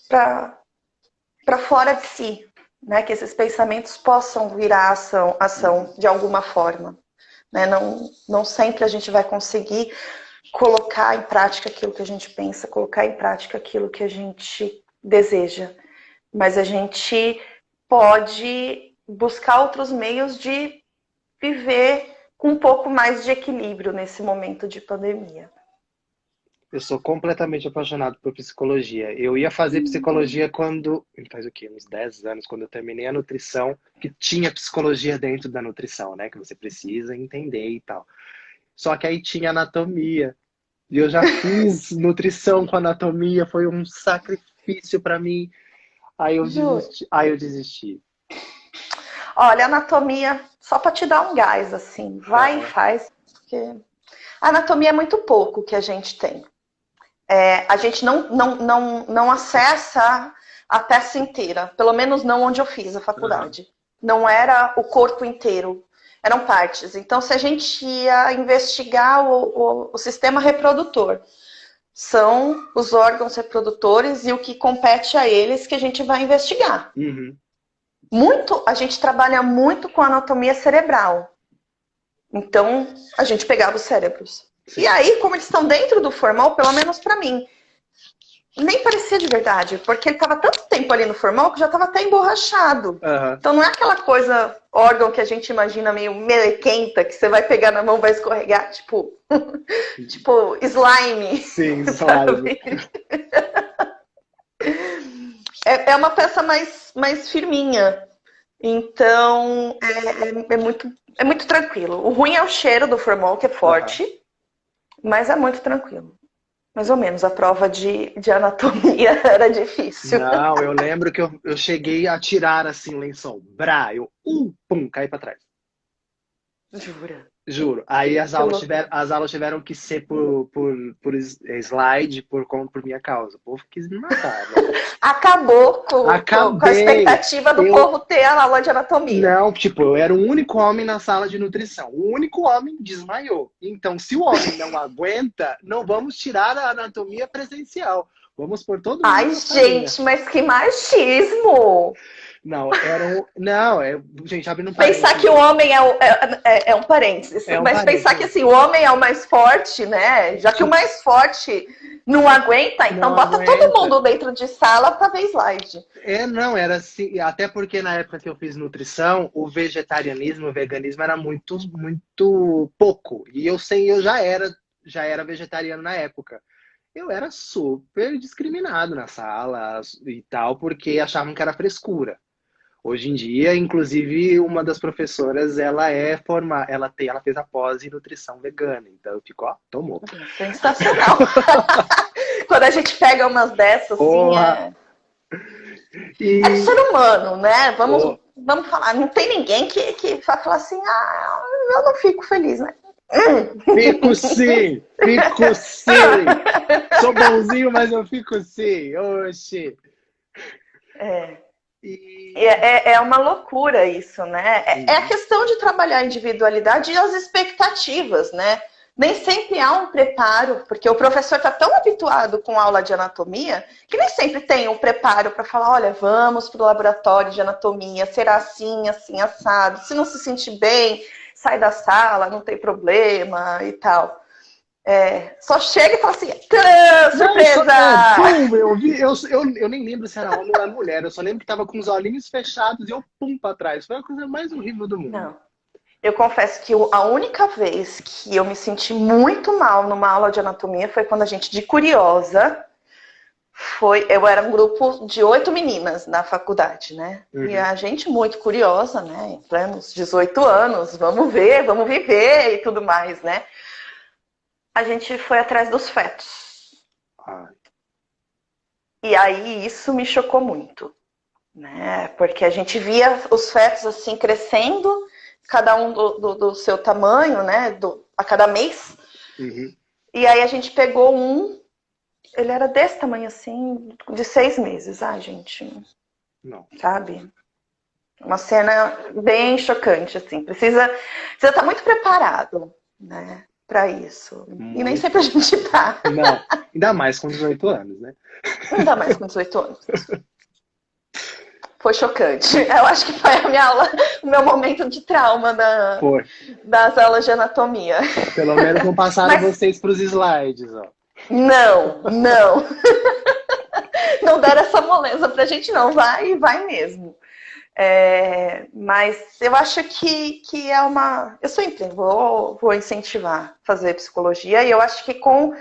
para fora de si, né? Que esses pensamentos possam virar ação de alguma forma, né? Não sempre a gente vai conseguir colocar em prática aquilo que a gente pensa, colocar em prática aquilo que a gente deseja, mas a gente pode buscar outros meios de viver com um pouco mais de equilíbrio nesse momento de pandemia. Eu sou completamente apaixonado por psicologia. Eu ia fazer psicologia faz o quê? Uns 10 anos, quando eu terminei a nutrição, que tinha psicologia dentro da nutrição, né? Que você precisa entender e tal. Só que aí tinha anatomia. E eu já fiz nutrição com anatomia, foi um sacrifício para mim. Aí eu desisti. Olha, anatomia, só para te dar um gás, assim, vai e faz, porque a anatomia é muito pouco que a gente tem. A gente não acessa a peça inteira, pelo menos não onde eu fiz a faculdade. Não era o corpo inteiro, eram partes. Então, se a gente ia investigar o sistema reprodutor, são os órgãos reprodutores e o que compete a eles que a gente vai investigar. Uhum. A gente trabalha muito com anatomia cerebral. Então, a gente pegava os cérebros. Sim. E aí, como eles estão dentro do formal, pelo menos para mim, nem parecia de verdade, porque ele estava tanto tempo ali no formal que já estava até emborrachado. Uhum. Então não é aquela coisa, órgão que a gente imagina meio melequenta, que você vai pegar na mão e vai escorregar, tipo slime. Sim, slime. É uma peça mais firminha. Então é muito tranquilo. O ruim é o cheiro do formal, que é forte, mas é muito tranquilo. Mais ou menos, a prova de anatomia era difícil. Não, eu lembro que eu cheguei a tirar assim, lençol. Brá, pum, caí pra trás. Jura? Juro. Aí as Que aulas louco. tiveram, as aulas tiveram que ser por slide, por minha causa. O povo quis me matar, né? Acabou com a Acabei! expectativa do Eu povo ter a aula de anatomia. Não, tipo, eu era o único homem na sala de nutrição. O único homem desmaiou. Então, se o homem não aguenta, não vamos tirar a anatomia presencial. Vamos pôr todo mundo Ai, na salinha. gente, mas que machismo! Não, era um. Não, gente, abrindo um Pensar que o parênteses. homem é um parênteses, É um mas pensar que parênteses. assim, o homem é o mais forte, né? Já que o Tipo, mais forte não aguenta, então não bota todo aguenta. mundo dentro de sala para ver slide. Não, era assim. Até porque na época que eu fiz nutrição, o vegetarianismo, o veganismo era muito, muito pouco. E eu já era vegetariano na época. Eu era super discriminado na sala e tal, porque achavam que era frescura. Hoje em dia, inclusive, uma das professoras, ela fez a pós em nutrição vegana. Então eu fico, ó, tomou. Sensacional. Quando a gente pega umas dessas, assim, Porra! é do E ser humano, né? oh, Vamos falar. Não tem ninguém que vai falar assim, ah, eu não fico feliz, né? fico sim! Fico sim! Sou bonzinho, mas eu fico sim! Oxi! É. E... É uma loucura isso, né? É a Uhum. questão de trabalhar a individualidade e as expectativas, né? Nem sempre há um preparo, porque o professor está tão habituado com aula de anatomia que nem sempre tem um preparo para falar, olha, vamos para o laboratório de anatomia, será assim, assim, assado. Se não se sentir bem, sai da sala, não tem problema e tal. Só chega e fala assim, tã, Não, surpresa! pum, eu nem lembro se era homem ou era mulher, eu só lembro que tava com os olhinhos fechados e eu pum pra trás. Foi a coisa mais horrível do mundo. Não. Eu confesso que a única vez que eu me senti muito mal numa aula de anatomia foi quando a gente, de curiosa, eu era um grupo de 8 meninas na faculdade, né? E Uhum. a gente muito curiosa, né? Em plenos 18 anos, vamos ver, vamos viver e tudo mais, né? A gente foi atrás dos fetos. Ai, E aí isso me chocou muito, né? Porque a gente via os fetos assim crescendo, cada um do seu tamanho, né? A cada mês. uhum. E aí a gente pegou ele era desse tamanho assim, de 6 meses. Ah, gente, Não. sabe? Uma cena bem chocante, assim. Precisa estar muito preparado, né? Para isso. E nem sempre a Muito. gente tá. Não. Ainda mais com 18 anos, né? Ainda mais com 18 anos. Foi chocante. Eu acho que foi a minha aula, o meu momento de trauma Foi. das aulas de anatomia. Pelo menos não passaram Mas vocês pros slides, ó. não, não. Não deram essa moleza pra gente, não. Vai mesmo. Mas eu acho que é uma. Eu sempre vou incentivar a fazer psicologia, e eu acho que com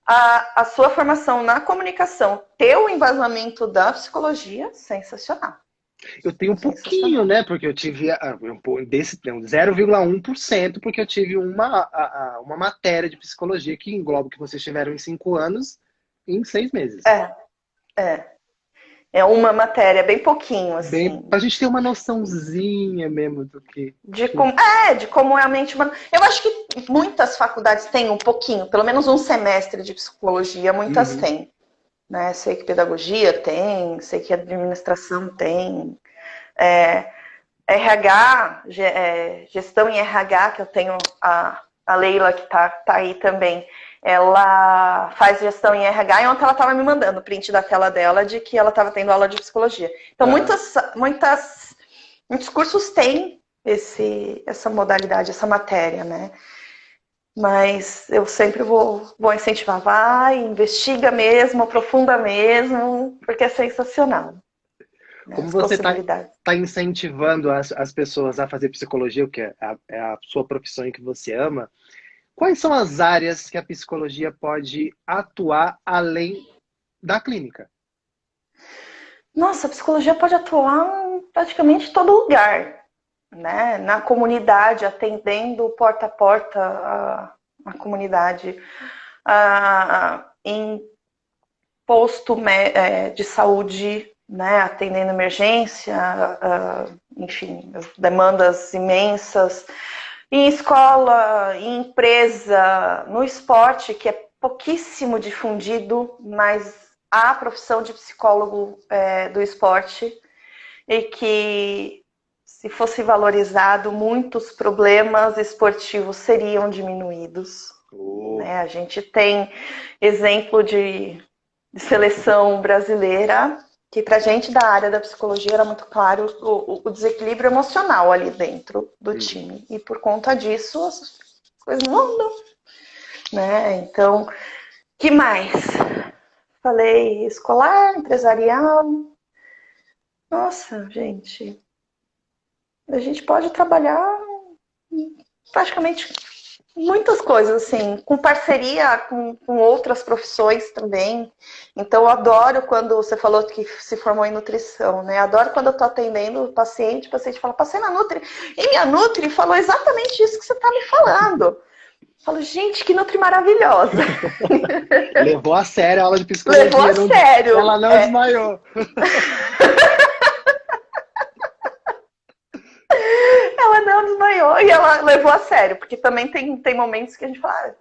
a sua formação na comunicação, ter o embasamento da psicologia, sensacional. Eu tenho um pouquinho, Sensacional. né? Porque eu tive desse 0,1%, porque eu tive uma matéria de psicologia que engloba o que vocês tiveram em 5 anos em 6 meses. É, é. É uma matéria, bem pouquinho, Bem, assim. pra gente ter uma noçãozinha mesmo do que. De como é a mente humana. Eu acho que muitas faculdades têm um pouquinho, pelo menos um semestre de psicologia, muitas Uhum. têm. Né? Sei que pedagogia tem, sei que administração tem. RH, gestão em RH, que eu tenho a Leila, que tá aí também. Ela faz gestão em RH e ontem ela estava me mandando o print da tela dela de que ela estava tendo aula de psicologia. Então, Aham. muitos cursos têm essa modalidade, essa matéria, né? Mas eu sempre vou incentivar, vai, investiga mesmo, aprofunda mesmo, porque é sensacional, né? Como As você está possibilidades. incentivando as pessoas a fazer psicologia, que é a sua profissão e que você ama, quais são as áreas que a psicologia pode atuar além da clínica? Nossa, a psicologia pode atuar em praticamente todo lugar, né? Na comunidade, atendendo porta a porta a comunidade, em posto de saúde, né? Atendendo emergência, enfim, demandas imensas. em escola, em empresa, no esporte, que é pouquíssimo difundido, mas há a profissão de psicólogo do esporte, e que, se fosse valorizado, muitos problemas esportivos seriam diminuídos. Né? A gente tem exemplo de seleção brasileira, que pra gente da área da psicologia era muito claro o desequilíbrio emocional ali dentro do time. E por conta disso, as coisas não andam. Né? Então, que mais? Falei escolar, empresarial. Nossa, gente. A gente pode trabalhar praticamente muitas coisas, assim, com parceria com outras profissões também. Então, eu adoro quando você falou que se formou em nutrição, né? Adoro quando eu tô atendendo o paciente fala, passei na Nutri, e minha Nutri falou exatamente isso que você tá me falando. Eu falo, gente, que Nutri maravilhosa. Levou a sério a aula de psicologia. Levou a sério. Ela não desmaiou. Ela não desmaiou e ela levou a sério, porque também tem momentos que a gente fala, o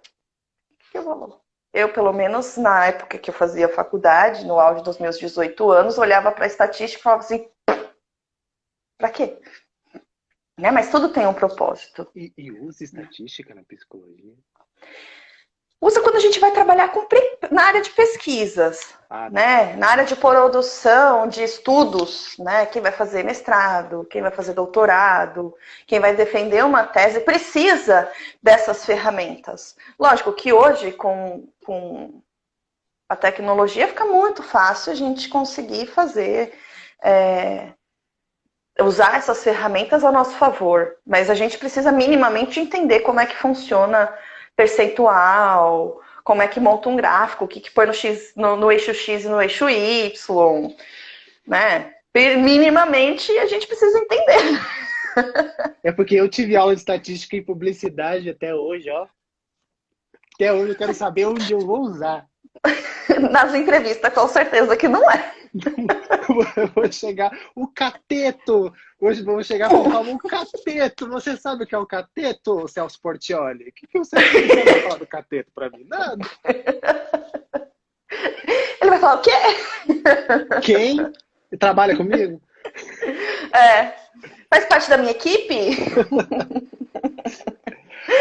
que eu vou? Eu, pelo menos, na época que eu fazia faculdade, no auge dos meus 18 anos, olhava para a estatística e falava assim, pra quê? Né? Mas tudo tem um propósito. E usa estatística na psicologia? Usa quando a gente vai trabalhar na área de pesquisas, né? Na área de produção, de estudos, né? Quem vai fazer mestrado, quem vai fazer doutorado, quem vai defender uma tese, precisa dessas ferramentas. Lógico que hoje, com a tecnologia, fica muito fácil a gente conseguir fazer, usar essas ferramentas ao nosso favor, mas a gente precisa minimamente entender como é que funciona percentual, como é que monta um gráfico, o que põe no eixo X e no eixo Y, né? Minimamente a gente precisa entender. É porque eu tive aula de estatística e publicidade até hoje, ó. Até hoje eu quero saber onde eu vou usar. Nas entrevistas, com certeza que não é. Eu vou chegar, o cateto! Hoje vamos chegar e falar, o cateto! Você sabe o que é o cateto, Celso Portiolli? O que você vai falar do cateto pra mim? Nada. Ele vai falar o quê? Quem? Trabalha comigo? Faz parte da minha equipe?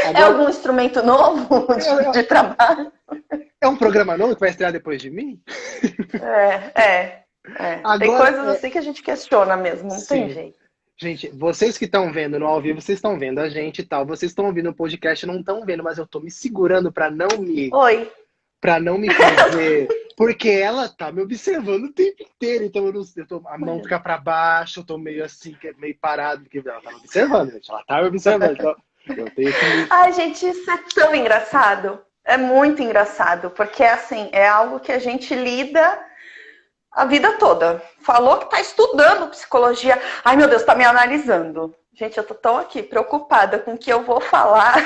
Agora, é algum instrumento novo de trabalho? É um programa novo que vai estrear depois de mim? Agora, tem coisas assim que a gente questiona mesmo, não tem jeito. Gente, vocês que estão vendo no ao vivo, vocês estão vendo a gente e tal. Vocês estão ouvindo o podcast, não estão vendo, mas eu tô me segurando pra não me fazer. Porque ela tá me observando o tempo inteiro. Então a mão fica pra baixo, eu tô meio assim, meio parado, porque ela tá me observando, gente. Ela tá me observando. Então eu tenho que... Ai, gente, isso é tão engraçado. É muito engraçado, porque assim, é algo que a gente lida a vida toda. Falou que tá estudando psicologia. Ai, meu Deus, tá me analisando. Gente, eu tô tão aqui preocupada com o que eu vou falar.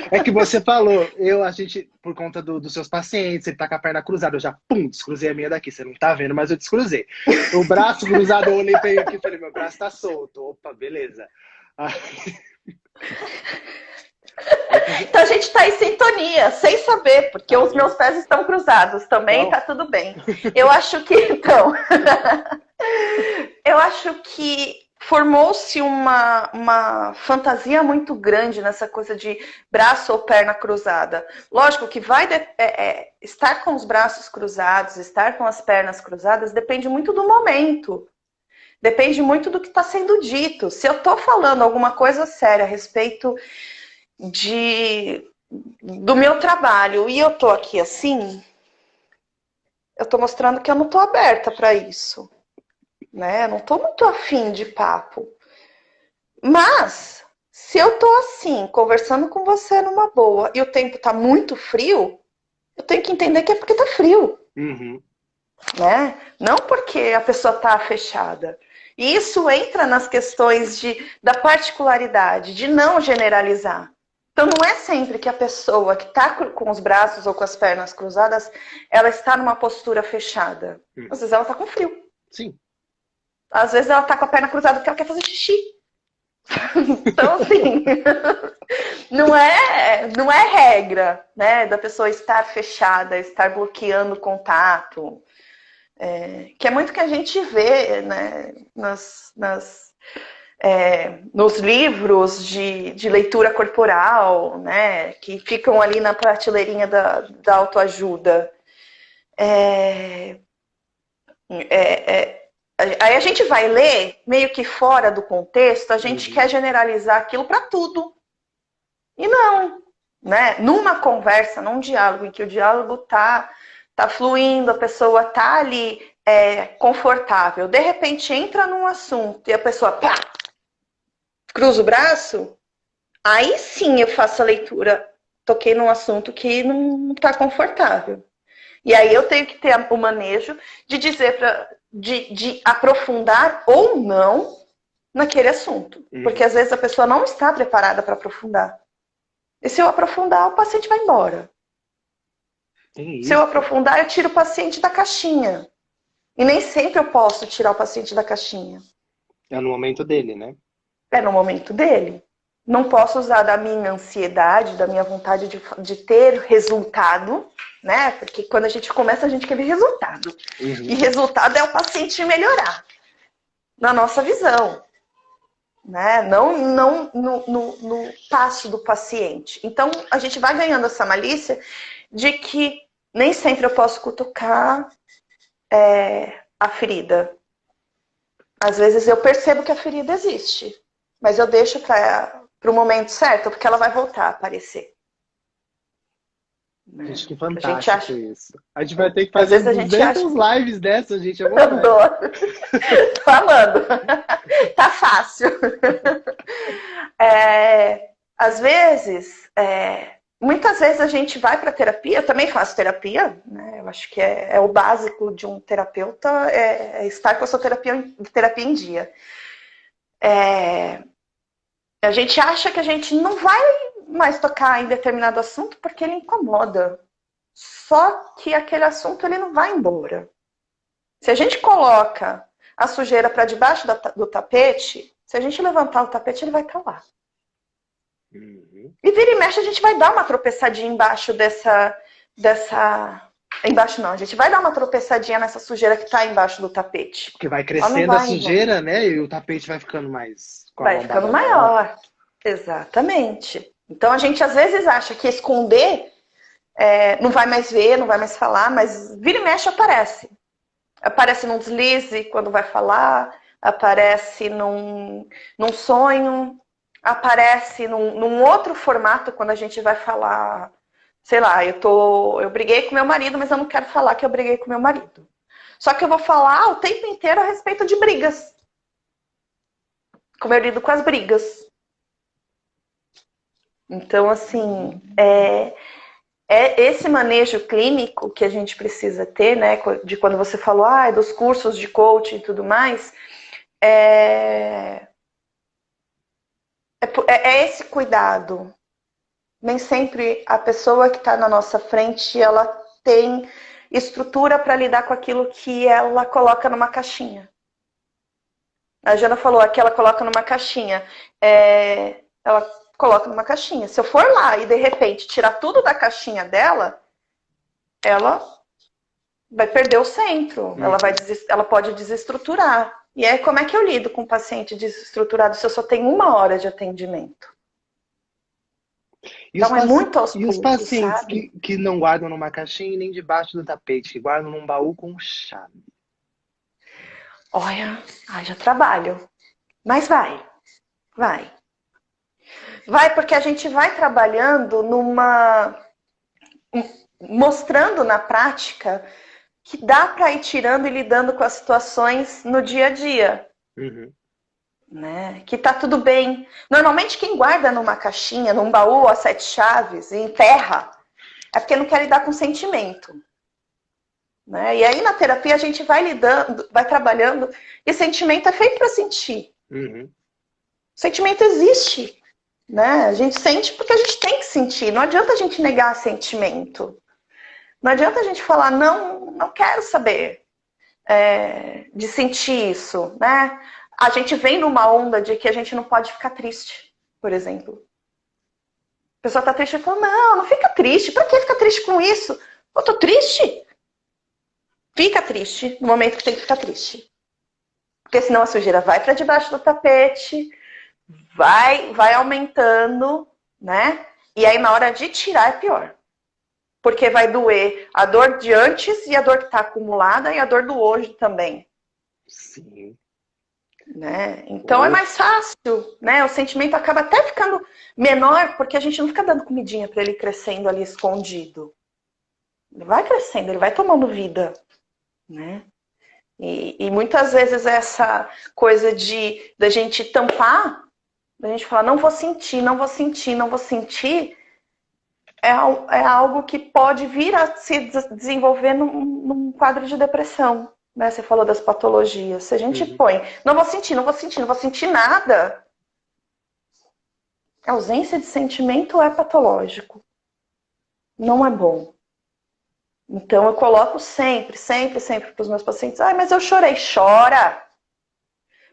É que você falou, a gente, por conta dos seus pacientes, ele tá com a perna cruzada, eu já, descruzei a minha daqui. Você não tá vendo, mas eu descruzei. O braço cruzado, eu olhei pra ele aqui e falei, meu braço tá solto. Opa, beleza. Então a gente tá em sintonia, sem saber, porque os meus pés estão cruzados também, tá tudo bem. Eu acho que formou-se uma fantasia muito grande nessa coisa de braço ou perna cruzada. Lógico que estar com os braços cruzados, estar com as pernas cruzadas, depende muito do momento. Depende muito do que está sendo dito. Se eu estou falando alguma coisa séria a respeito do meu trabalho e eu tô aqui assim, eu tô mostrando que eu não tô aberta para isso, né? Eu não tô muito afim de papo. Mas se eu tô assim, conversando com você numa boa e o tempo tá muito frio, eu tenho que entender que é porque tá frio. Né? Não porque a pessoa tá fechada. E isso entra nas questões da particularidade, de não generalizar. Então, não é sempre que a pessoa que está com os braços ou com as pernas cruzadas, ela está numa postura fechada. Às vezes ela está com frio. Sim. Às vezes ela está com a perna cruzada porque ela quer fazer xixi. Então, assim, não é regra, né, da pessoa estar fechada, estar bloqueando o contato, que é muito que a gente vê, né, nos livros de leitura corporal, né, que ficam ali na prateleirinha da autoajuda. Aí a gente vai ler, meio que fora do contexto, a gente quer generalizar aquilo para tudo. E não, né? Numa conversa, num diálogo, em que o diálogo tá fluindo, a pessoa tá ali confortável, de repente entra num assunto e a pessoa pá, cruza o braço, aí sim eu faço a leitura. Toquei num assunto que não tá confortável. E aí eu tenho que ter o manejo de dizer de aprofundar ou não naquele assunto. Porque às vezes a pessoa não está preparada para aprofundar. E se eu aprofundar, o paciente vai embora. Se eu aprofundar, eu tiro o paciente da caixinha. E nem sempre eu posso tirar o paciente da caixinha. É no momento dele, né? É no momento dele. Não posso usar da minha ansiedade, da minha vontade de ter resultado, né? Porque quando a gente começa, a gente quer ver resultado. E resultado é o paciente melhorar, na nossa visão. Né? Não no passo do paciente. Então, a gente vai ganhando essa malícia de que nem sempre eu posso cutucar a ferida. Às vezes eu percebo que a ferida existe, mas eu deixo para o momento certo, porque ela vai voltar a aparecer. Gente, que fantástico isso. A gente vai ter que Às fazer vezes a gente 200 lives dessas, gente. Eu adoro. Tô amando. Tá fácil. Às vezes, muitas vezes a gente vai para terapia, eu também faço terapia, né? Eu acho que é o básico de um terapeuta, estar com a sua terapia em dia. A gente acha que a gente não vai mais tocar em determinado assunto porque ele incomoda. Só que aquele assunto ele não vai embora. Se a gente coloca a sujeira para debaixo do tapete, se a gente levantar o tapete, ele vai estar lá. E vira e mexe, a gente vai dar uma tropeçadinha embaixo Embaixo não, a gente vai dar uma tropeçadinha nessa sujeira que está embaixo do tapete. Porque vai crescendo a sujeira, né? E o tapete vai ficando mais... Vai ficando maior. Exatamente. Então a gente às vezes acha que esconder não vai mais ver, não vai mais falar, mas vira e mexe aparece. Aparece num deslize quando vai falar, aparece num sonho, aparece num outro formato quando a gente vai falar, sei lá, eu briguei com meu marido, mas eu não quero falar que eu briguei com meu marido. Só que eu vou falar o tempo inteiro a respeito de brigas. Como eu lido com as brigas. Então, assim, esse manejo clínico que a gente precisa ter, né? De quando você falou, dos cursos de coaching e tudo mais, é esse cuidado. Nem sempre a pessoa que está na nossa frente, ela tem estrutura para lidar com aquilo que ela coloca numa caixinha. A Jana falou aqui, ela coloca numa caixinha. Ela coloca numa caixinha. Se eu for lá e, de repente, tirar tudo da caixinha dela, ela vai perder o centro. Ela pode desestruturar. E aí, como é que eu lido com um paciente desestruturado se eu só tenho 1 hora de atendimento? Então, é muito aos poucos, e os pacientes sabe? que não guardam numa caixinha e nem debaixo do tapete, que guardam num baú com chave. Olha, já trabalho. Mas vai. Vai porque a gente vai trabalhando mostrando na prática que dá para ir tirando e lidando com as situações no dia a dia. Né? Que tá tudo bem. Normalmente quem guarda numa caixinha, num baú a 7 chaves e enterra, é porque não quer lidar com sentimento. Né? E aí na terapia a gente vai lidando, vai trabalhando, e sentimento é feito para sentir. Sentimento existe. Né? A gente sente porque a gente tem que sentir. Não adianta a gente negar sentimento. Não adianta a gente falar, não quero saber de sentir isso. Né? A gente vem numa onda de que a gente não pode ficar triste, por exemplo. A pessoa tá triste e fala, não fica triste. Pra que ficar triste com isso? Eu tô triste. Fica triste no momento que tem que ficar triste. Porque senão a sujeira vai para debaixo do tapete, vai aumentando, né? E aí na hora de tirar é pior. Porque vai doer a dor de antes e a dor que está acumulada e a dor do hoje também. Sim. Né? Então é mais fácil, né? O sentimento acaba até ficando menor, porque a gente não fica dando comidinha para ele crescendo ali escondido. Ele vai crescendo, ele vai tomando vida, né? E muitas vezes essa coisa da gente tampar, da gente falar, não vou sentir, não vou sentir, não vou sentir, é algo que pode vir a se desenvolver num quadro de depressão. Né? Você falou das patologias. Se a gente põe, não vou sentir, não vou sentir, não vou sentir nada, a ausência de sentimento é patológico. Não é bom. Então eu coloco sempre para os meus pacientes, mas eu chorei. Chora!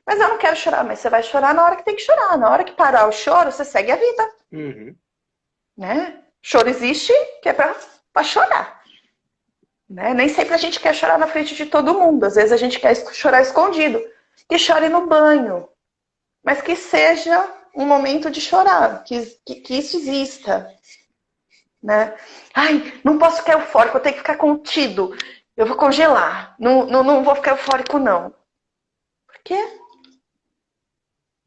Mas eu não quero chorar, mas você vai chorar na hora que tem que chorar. Na hora que parar o choro, você segue a vida. Né? Choro existe, que é para chorar. Né? Nem sempre a gente quer chorar na frente de todo mundo. Às vezes a gente quer chorar escondido. Que chore no banho. Mas que seja um momento de chorar. Que isso exista. Né? Ai, não posso ficar eufórico, eu tenho que ficar contido. Eu vou congelar. Não vou ficar eufórico, não. Por quê?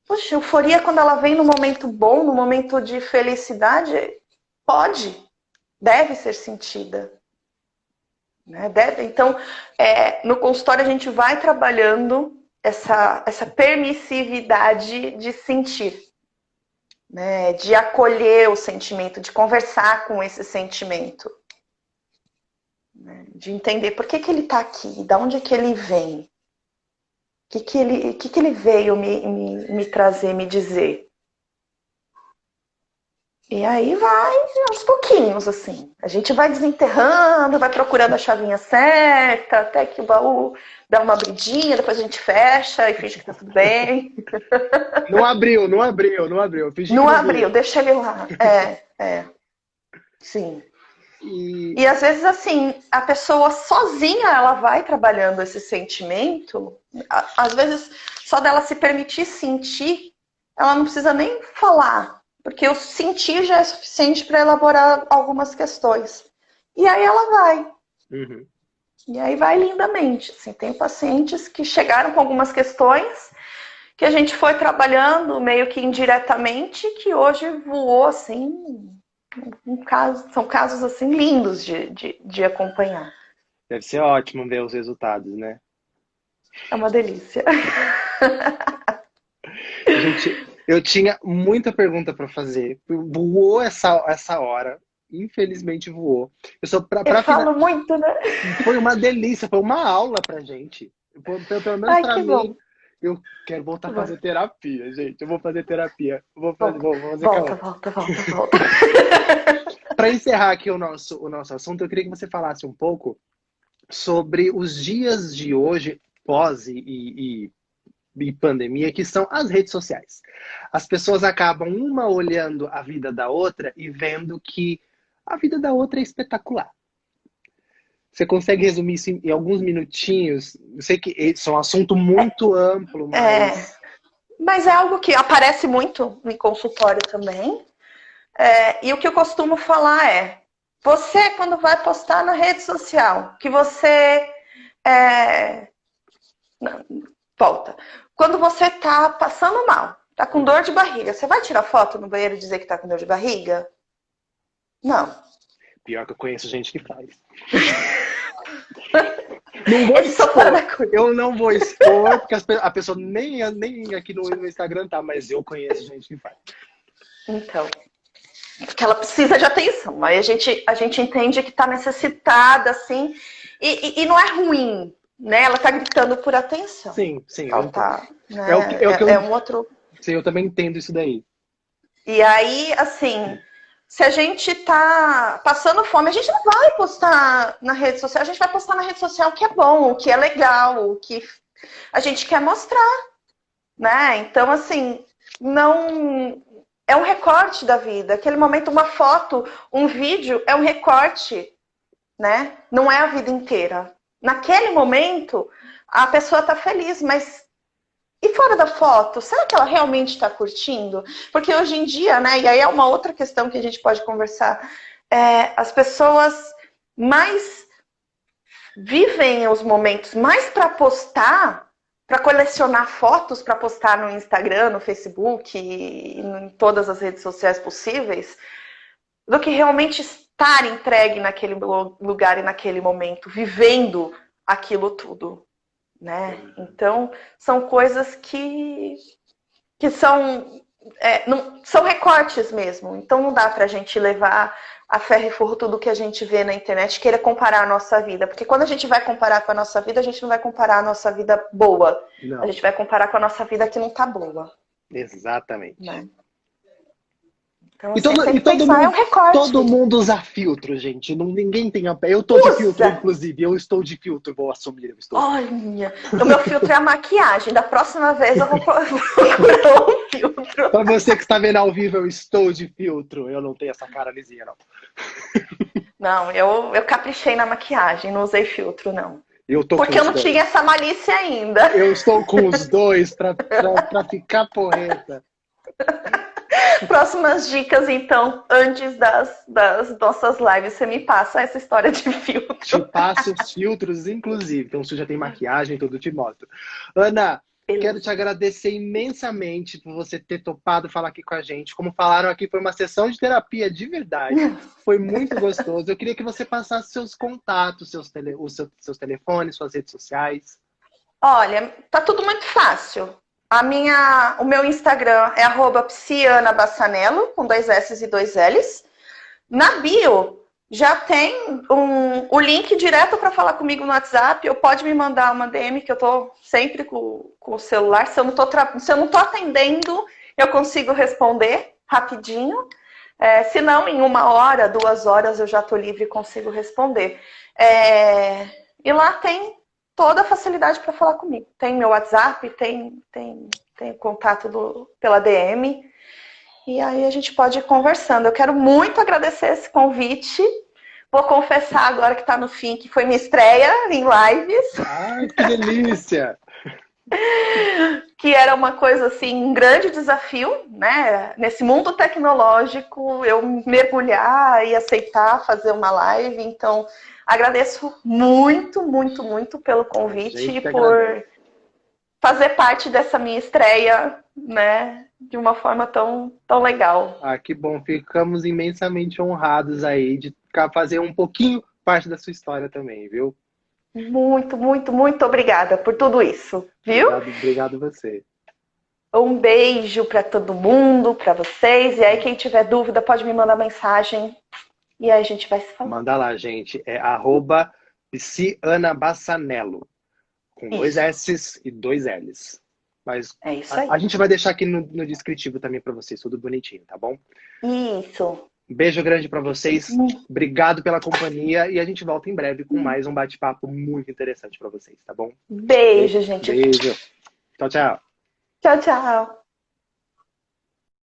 Poxa, euforia quando ela vem no momento bom, no momento de felicidade, deve ser sentida. Né? Então, no consultório a gente vai trabalhando essa permissividade de sentir. Né? De acolher o sentimento, de conversar com esse sentimento. Né? De entender por que ele está aqui, de onde é que ele vem. O que ele veio me trazer, me dizer. E aí vai aos pouquinhos, assim. A gente vai desenterrando, vai procurando a chavinha certa, até que o baú dá uma abridinha, depois a gente fecha e finge que tá tudo bem. Não abriu. Não abriu, deixa ele lá. Sim. E às vezes, assim, a pessoa sozinha, ela vai trabalhando esse sentimento. Às vezes, só dela se permitir sentir, ela não precisa nem falar. Porque o sentir já é suficiente para elaborar algumas questões. E aí ela vai. E aí vai lindamente. Assim, tem pacientes que chegaram com algumas questões que a gente foi trabalhando meio que indiretamente, que hoje voou, assim, são casos assim lindos de acompanhar. Deve ser ótimo ver os resultados, né? É uma delícia. Gente, eu tinha muita pergunta para fazer. Voou essa hora. Infelizmente voou. Eu falo muito, né? Foi uma delícia, foi uma aula pra gente. Pelo menos pra mim. Bom. Eu quero voltar a fazer terapia, gente. Eu vou fazer terapia. Vou fazer volta. Para encerrar aqui o nosso assunto, eu queria que você falasse um pouco sobre os dias de hoje, pós e pandemia, que são as redes sociais. As pessoas acabam uma olhando a vida da outra e vendo que a vida da outra é espetacular. Você consegue resumir isso em alguns minutinhos? Eu sei que esse é um assunto muito amplo, mas... Mas é algo que aparece muito em consultório também. E o que eu costumo falar é, você quando vai postar na rede social, que você... Volta. Quando você tá passando mal, tá com dor de barriga, você vai tirar foto no banheiro e dizer que tá com dor de barriga? Não. Pior que eu conheço gente que faz. Não vou expor. Eu não vou expor, porque a pessoa nem aqui no Instagram tá, mas eu conheço gente que faz. Então, porque ela precisa de atenção. Aí a gente entende que tá necessitada, assim, e não é ruim, né? Ela tá gritando por atenção. Sim. Ela tá, né? Um outro... Sim, eu também entendo isso daí. E aí, assim... Se a gente tá passando fome, a gente não vai postar na rede social. A gente vai postar na rede social o que é bom, o que é legal, o que a gente quer mostrar. né? Então, assim, não... É um recorte da vida. Aquele momento, uma foto, um vídeo, é um recorte, né? Não é a vida inteira. Naquele momento, a pessoa tá feliz, mas e fora da foto, será que ela realmente está curtindo? Porque hoje em dia, né, e aí é uma outra questão que a gente pode conversar, as pessoas mais vivem os momentos mais para postar, para colecionar fotos, para postar no Instagram, no Facebook, e em todas as redes sociais possíveis, do que realmente estar entregue naquele lugar e naquele momento, vivendo aquilo tudo. Né? Então, são coisas que são, não, são recortes mesmo. Então, não dá pra gente levar a ferro e fogo tudo que a gente vê na internet e queira comparar a nossa vida. Porque quando a gente vai comparar com a nossa vida, a gente não vai comparar a nossa vida boa. Não. A gente vai comparar com a nossa vida que não tá boa. Exatamente. Né? Então, E todo mundo, é um recorte. Todo mundo usa filtro, gente. Ninguém tem a pé. Eu tô de filtro, inclusive. Eu estou de filtro, vou assumir. Eu estou. Olha, o meu filtro é a maquiagem. Da próxima vez eu vou procurar um filtro. Pra você que está vendo ao vivo, eu estou de filtro. Eu não tenho essa cara lisinha, não. Não, eu caprichei na maquiagem, não usei filtro, não. Porque eu não tinha essa malícia ainda. Eu estou com os dois pra ficar porreta. Próximas dicas, então, antes das nossas lives, você me passa essa história de filtro. Te passo os filtros, inclusive. Então, se já tem maquiagem, tudo te mostro. Ana, quero te agradecer imensamente por você ter topado falar aqui com a gente. Como falaram aqui, foi uma sessão de terapia de verdade. Foi muito gostoso. Eu queria que você passasse seus contatos, seus telefones, suas redes sociais. Olha, tá tudo muito fácil. O meu Instagram é @psianabassanello, com 2 S e 2 L's. Na bio já tem o link direto para falar comigo no WhatsApp. Ou pode me mandar uma DM, que eu tô sempre com o celular. Se eu não tô atendendo, eu consigo responder rapidinho. Se não, em 1 hora, 2 horas eu já tô livre e consigo responder. E lá tem toda a facilidade para falar comigo. Tem meu WhatsApp, tem contato pela DM. E aí a gente pode ir conversando. Eu quero muito agradecer esse convite. Vou confessar agora que está no fim, que foi minha estreia em lives. Ai, que delícia! Que era uma coisa assim, um grande desafio, né? Nesse mundo tecnológico, eu mergulhar e aceitar fazer uma live. Então, agradeço muito, muito, muito pelo convite e por fazer parte dessa minha estreia, né? De uma forma tão legal. Ah, que bom. Ficamos imensamente honrados aí de fazer um pouquinho parte da sua história também, viu? Muito, muito, muito obrigada por tudo isso, viu? Obrigado a você. Um beijo para todo mundo, para vocês. E aí, quem tiver dúvida, pode me mandar mensagem. E aí a gente vai se falando. Manda lá, gente. É @psianabassanello. Com 2 S's e 2 L's. Mas é isso aí. A gente vai deixar aqui no descritivo também para vocês, tudo bonitinho, tá bom? Isso. Beijo grande para vocês. Obrigado pela companhia e a gente volta em breve com mais um bate-papo muito interessante para vocês, tá bom? Beijo, gente. Beijo. Tchau, tchau. Tchau, tchau.